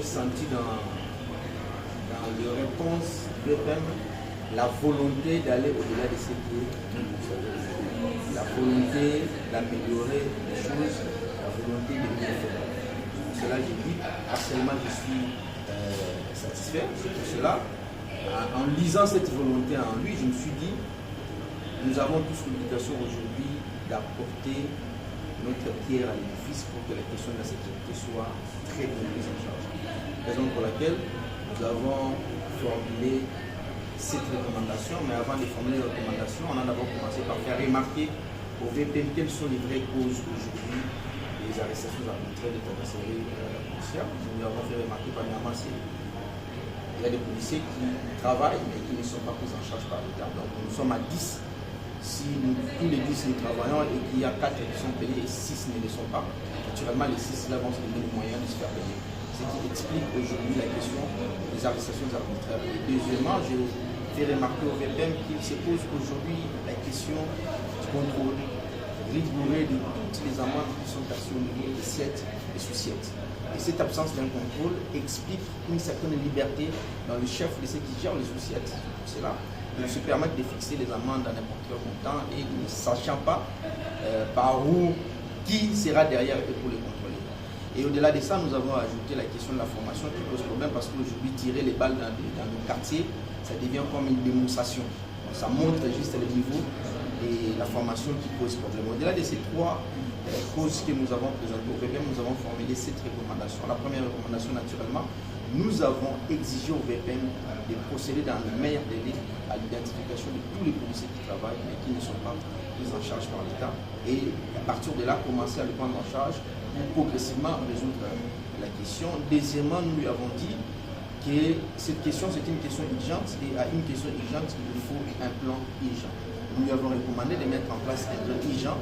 senti dans les réponses VPM la volonté d'aller au-delà de ce qui est la volonté d'améliorer les choses, la volonté de mieux faire. Pour cela, j'ai dit, partiellement, je suis satisfait. Pour cela, en lisant cette volonté en lui, je me suis dit, nous avons tous l'obligation aujourd'hui d'apporter notre pierre à l'édifice pour que la question de la sécurité soit très bien prise en charge. Raison pour laquelle nous avons formulé cette recommandation, mais avant de formuler les recommandations, on a d'abord commencé par faire remarquer au VPM quelles sont les vraies causes aujourd'hui des arrestations arbitraires de tabasserie policière. Nous lui avons fait remarquer premièrement qu'il y a des policiers qui travaillent mais qui ne sont pas pris en charge par l'État. Donc nous sommes à 10. Si tous les 10 nous travaillons et qu'il y a 4 qui sont payés et 6 ne le sont pas, naturellement les 6 là vont se donner les moyens de se faire payer. Ce qui explique aujourd'hui la question des arrestations arbitraires. Et deuxièmement, je fais remarquer au VPM qu'il se pose aujourd'hui la question du contrôle rigoureux de toutes les amendes qui sont taxées au niveau de 7 et sous-7. Et cette absence d'un contrôle explique une certaine liberté dans le chef de ceux qui gèrent les sous-7. Pour cela, ils se permettent de fixer les amendes à n'importe quel montant et ne sachant pas par où, qui sera derrière eux pour les contrôler. Et au-delà de ça, nous avons ajouté la question de la formation qui pose problème parce qu'aujourd'hui, tirer les balles dans le quartier, ça devient comme une démonstration. Donc, ça montre juste le niveau et la formation qui pose problème. Au-delà de ces trois causes que nous avons présentées au VPM, nous avons formulé 7 recommandations. La première recommandation, naturellement, nous avons exigé au VPM de procéder dans le meilleur délai à l'identification de tous les policiers qui travaillent mais qui ne sont pas pris en charge par l'État. Et à partir de là, commencer à le prendre en charge pour progressivement résoudre la question. Deuxièmement, nous lui avons dit que cette question, c'est une question urgente et à une question urgente, il faut un plan urgent. Nous lui avons recommandé de mettre en place un plan urgent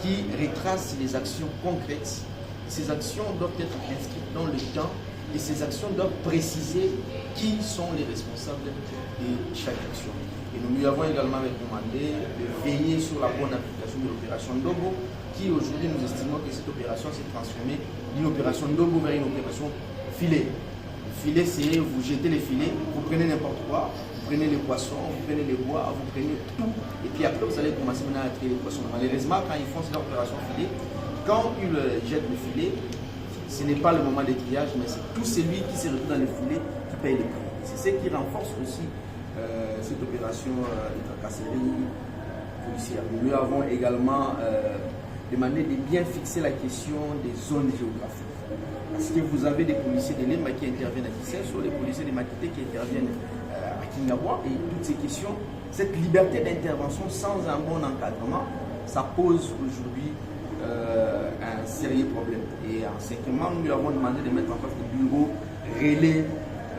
qui retrace les actions concrètes. Ces actions doivent être inscrites dans le temps et ces actions doivent préciser qui sont les responsables de chaque action. Et nous lui avons également recommandé de veiller sur la bonne application de l'opération Ndobo, qui aujourd'hui nous estimons que cette opération s'est transformée d'une opération Ndobo vers une opération filet. Le filet, c'est vous jetez les filets, vous prenez n'importe quoi, vous prenez les poissons, vous prenez les bois, vous prenez tout, et puis après vous allez commencer maintenant à traiter les poissons. Malheureusement, quand ils font cette opération filet, quand ils jettent le filet, ce n'est pas le moment de triage, mais c'est tout celui qui se retrouve dans le filet qui paye le prix. C'est ce qui renforce aussi cette opération de tracasserie policière. Nous lui avons également demandé de bien fixer la question des zones géographiques. Parce que vous avez des policiers de Lima qui interviennent à Kissesso, les policiers de Matité qui interviennent à Kingawa, et toutes ces questions, cette liberté d'intervention sans un bon encadrement, ça pose aujourd'hui un sérieux problème. Et en cinquièmement, nous lui avons demandé de mettre en place des bureaux relais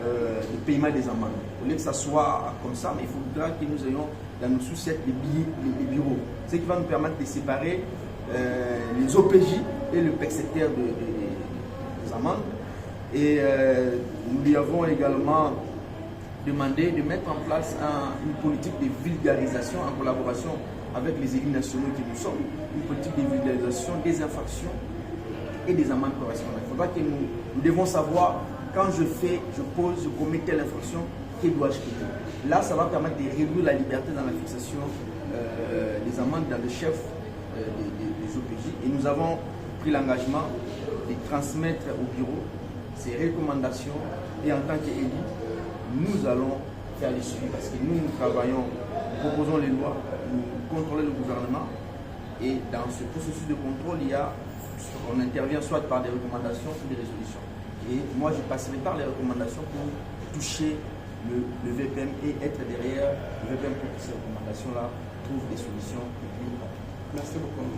de paiement des amendes. Au lieu que ça soit comme ça, mais il faudra que nous ayons dans nos sous-7 les bureaux. Ce qui va nous permettre de séparer les OPJ et le percepteur des amendes. Et nous lui avons également demandé de mettre en place une politique de vulgarisation en collaboration avec les élus nationaux que nous sommes, une politique de vulgarisation des infractions et des amendes correspondantes. Il faudra que nous devons savoir, quand je commets telle infraction, que dois-je payer. Là, ça va permettre de réduire la liberté dans la fixation des amendes dans le chef des OPJ. Et nous avons pris l'engagement de transmettre au bureau ces recommandations et en tant qu'élus, nous allons faire les suivis parce que nous travaillons, nous proposons les lois, nous contrôlons le gouvernement et dans ce processus de contrôle, on intervient soit par des recommandations ou des résolutions. Et moi, je passerai par les recommandations pour toucher le VPM et être derrière le VPM pour que ces recommandations-là trouvent des solutions. Merci beaucoup.